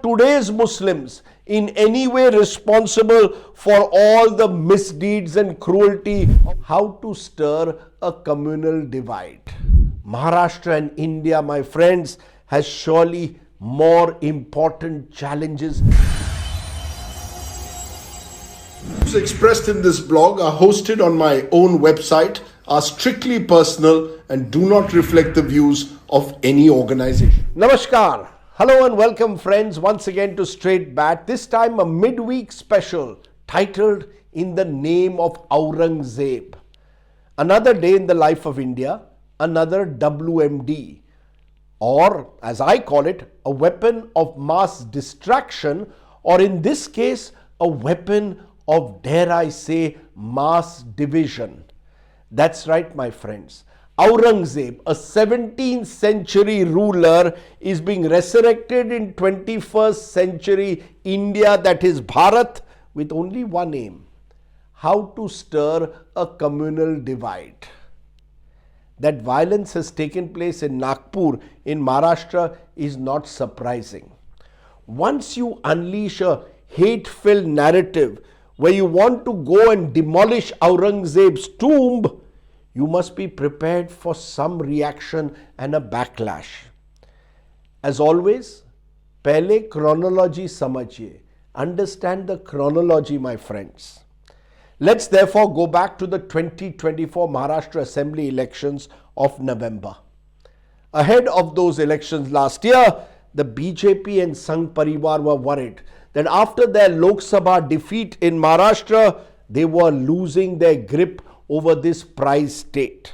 today's Muslims in any way responsible for all the misdeeds and cruelty? How to stir a communal divide? Maharashtra and India, my friends, has surely more important challenges. Views expressed in this blog are hosted on my own website, are strictly personal and do not reflect the views of any organization. Namaskar. Hello and welcome, friends, once again to Straight Bat. This time a midweek special titled In the Name of Aurangzeb. Another day in the life of India, another WMD, or as I call it, a weapon of mass distraction, or in this case, a weapon of, dare I say, mass division. That's right, my friends. Aurangzeb, a 17th century ruler, is being resurrected in 21st century India, that is Bharat, with only one aim: how to stir a communal divide. That violence has taken place in Nagpur in Maharashtra is not surprising. Once you unleash a hate-filled narrative where you want to go and demolish Aurangzeb's tomb, you must be prepared for some reaction and a backlash. As always, pehle chronology samajhiye. Understand the chronology, my friends. Let's therefore go back to the 2024 Maharashtra Assembly elections of November. Ahead of those elections last year, the BJP and Sangh Parivar were worried that after their Lok Sabha defeat in Maharashtra, they were losing their grip over this prize state.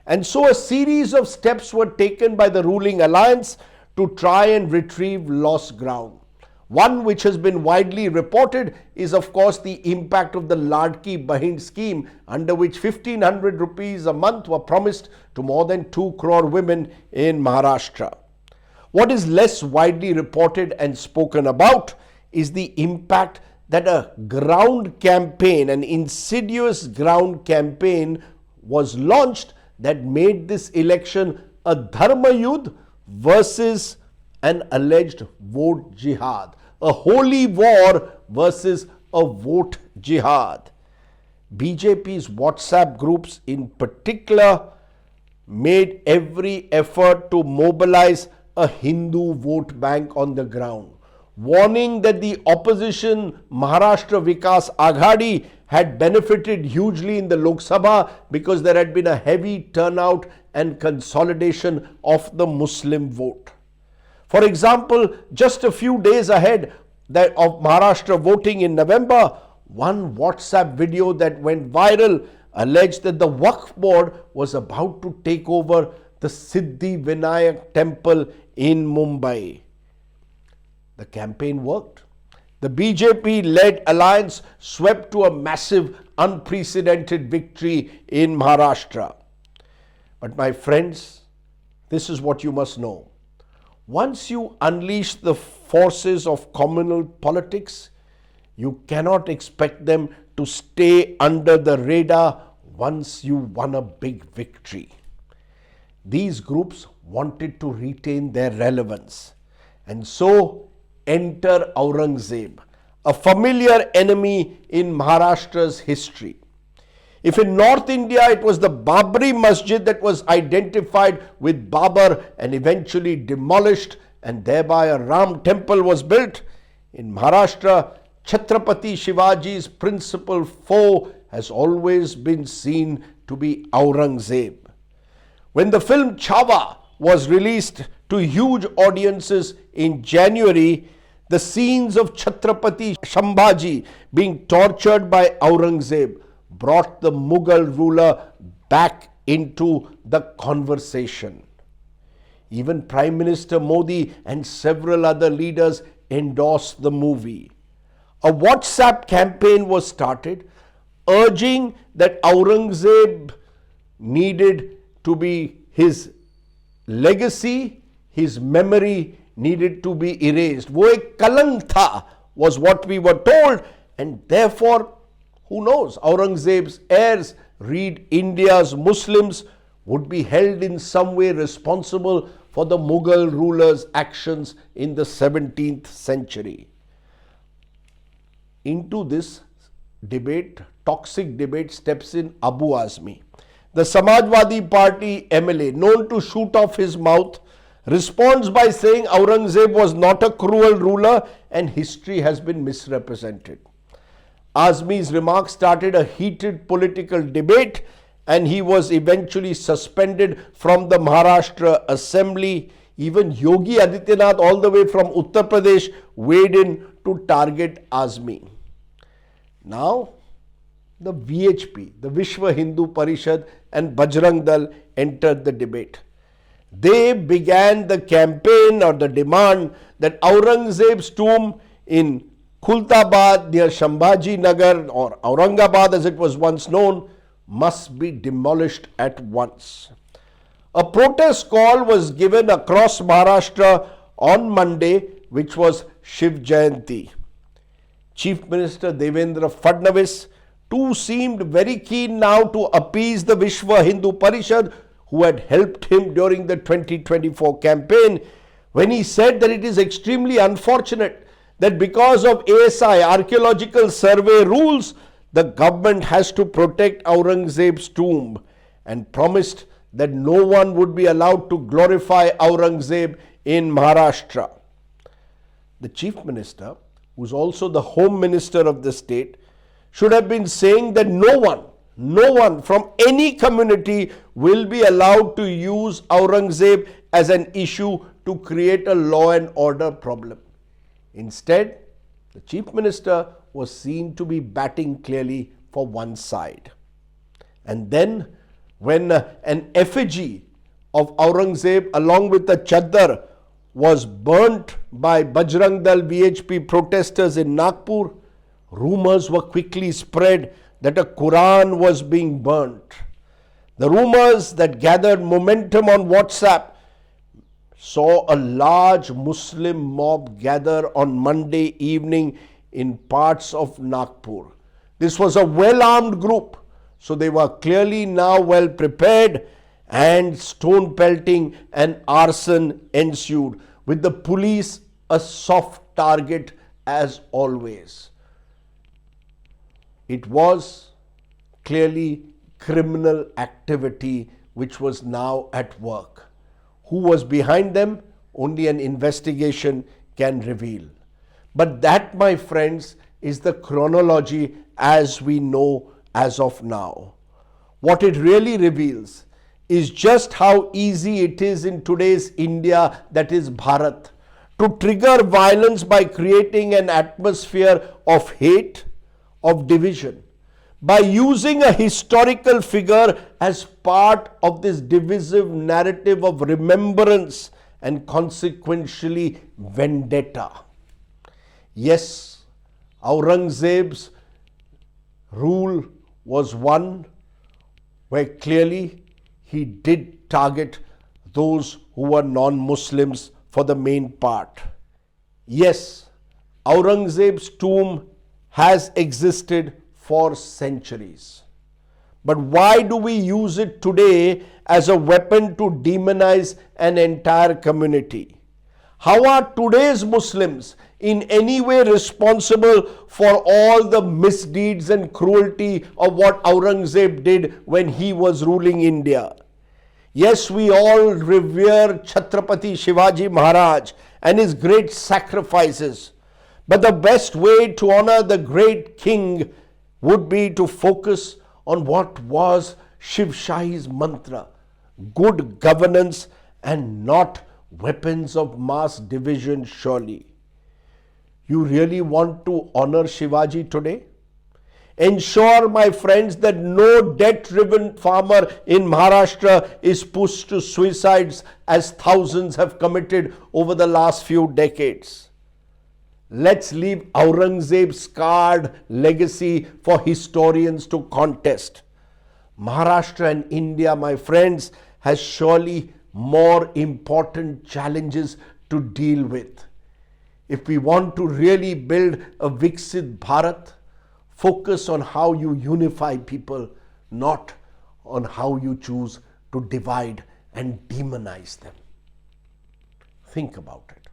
And so a series of steps were taken by the ruling alliance to try and retrieve lost ground. One which has been widely reported is, of course, the impact of the Ladki Bahin scheme, under which 1,500 rupees a month were promised to more than 2 crore women in Maharashtra. What is less widely reported and spoken about is the impact that a ground campaign, an insidious ground campaign, was launched that made this election a dharma yudh versus an alleged vote jihad, a holy war versus a vote jihad. BJP's WhatsApp groups in particular made every effort to mobilize a Hindu vote bank on the ground, warning that the opposition Maharashtra Vikas Aghadi had benefited hugely in the Lok Sabha because there had been a heavy turnout and consolidation of the Muslim vote. For example, just a few days ahead of Maharashtra voting in November, one WhatsApp video that went viral alleged that the Waqf board was about to take over the Siddhi Vinayak temple in Mumbai. The campaign worked. The BJP-led alliance swept to a massive, unprecedented victory in Maharashtra. But my friends, this is what you must know. Once you unleash the forces of communal politics, you cannot expect them to stay under the radar once you won a big victory. These groups wanted to retain their relevance, and so enter Aurangzeb, a familiar enemy in Maharashtra's history. If in North India it was the Babri Masjid that was identified with Babar and eventually demolished, and thereby a Ram temple was built, in Maharashtra, Chhatrapati Shivaji's principal foe has always been seen to be Aurangzeb. When the film Chhawa was released to huge audiences in January, the scenes of Chhatrapati Shambhaji being tortured by Aurangzeb brought the Mughal ruler back into the conversation. Even Prime Minister Modi and several other leaders endorsed the movie. A WhatsApp campaign was started urging that Aurangzeb needed to be, his legacy, his memory needed to be erased. वो एक कलंक था was what we were told, and therefore, who knows, Aurangzeb's heirs, read India's Muslims, would be held in some way responsible for the Mughal rulers' actions in the 17th century. Into this debate, toxic debate, steps in Abu Azmi, the Samajwadi Party MLA, known to shoot off his mouth, responds by saying Aurangzeb was not a cruel ruler and history has been misrepresented. Azmi's remarks started a heated political debate and he was eventually suspended from the Maharashtra Assembly. Even Yogi Adityanath, all the way from Uttar Pradesh, weighed in to target Azmi. Now, the VHP, the Vishwa Hindu Parishad, and Bajrang Dal entered the debate. They began the campaign or the demand that Aurangzeb's tomb in Khultabad near Shambhaji Nagar, or Aurangabad as it was once known, must be demolished at once. A protest call was given across Maharashtra on Monday, which was Shiv Jayanti. Chief Minister Devendra Fadnavis too seemed very keen now to appease the Vishwa Hindu Parishad, who had helped him during the 2024 campaign, when he said that it is extremely unfortunate that because of ASI, Archaeological Survey rules, the government has to protect Aurangzeb's tomb, and promised that no one would be allowed to glorify Aurangzeb in Maharashtra. The Chief Minister, who is also the Home Minister of the state, should have been saying that no one from any community will be allowed to use Aurangzeb as an issue to create a law and order problem. Instead, the Chief Minister was seen to be batting clearly for one side. And then, when an effigy of Aurangzeb along with the chadar was burnt by Bajrang Dal VHP protesters in Nagpur, rumors were quickly spread that a Quran was being burnt. The rumors that gathered momentum on WhatsApp saw a large Muslim mob gather on Monday evening in parts of Nagpur. This was a well-armed group, so they were clearly now well prepared, and stone pelting and arson ensued, with the police a soft target as always. It was clearly criminal activity which was now at work. Who was behind them? Only an investigation can reveal. But that, my friends, is the chronology as we know as of now. What it really reveals is just how easy it is in today's India, that is Bharat, to trigger violence by creating an atmosphere of hate, of division, by using a historical figure as part of this divisive narrative of remembrance and consequentially vendetta. Yes, Aurangzeb's rule was one where clearly he did target those who were non-Muslims for the main part. Yes, Aurangzeb's tomb has existed for centuries. But why do we use it today as a weapon to demonize an entire community? How are today's Muslims in any way responsible for all the misdeeds and cruelty of what Aurangzeb did when he was ruling India? Yes, we all revere Chhatrapati Shivaji Maharaj and his great sacrifices. But the best way to honor the great king would be to focus on what was Shiv Shahi's mantra: good governance and not weapons of mass division, surely. You really want to honor Shivaji today? Ensure, my friends, that no debt-ridden farmer in Maharashtra is pushed to suicides as thousands have committed over the last few decades. Let's leave Aurangzeb's scarred legacy for historians to contest. Maharashtra and India, my friends, has surely more important challenges to deal with. If we want to really build a Viksit Bharat, focus on how you unify people, not on how you choose to divide and demonize them. think about it.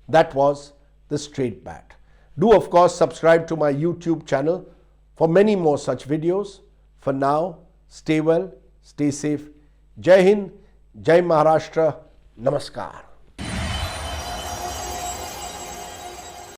That was the Straight Bat. Do of course subscribe to my YouTube channel for many more such videos. For now, stay well, stay safe. Jai Hind, Jai Maharashtra, Namaskar.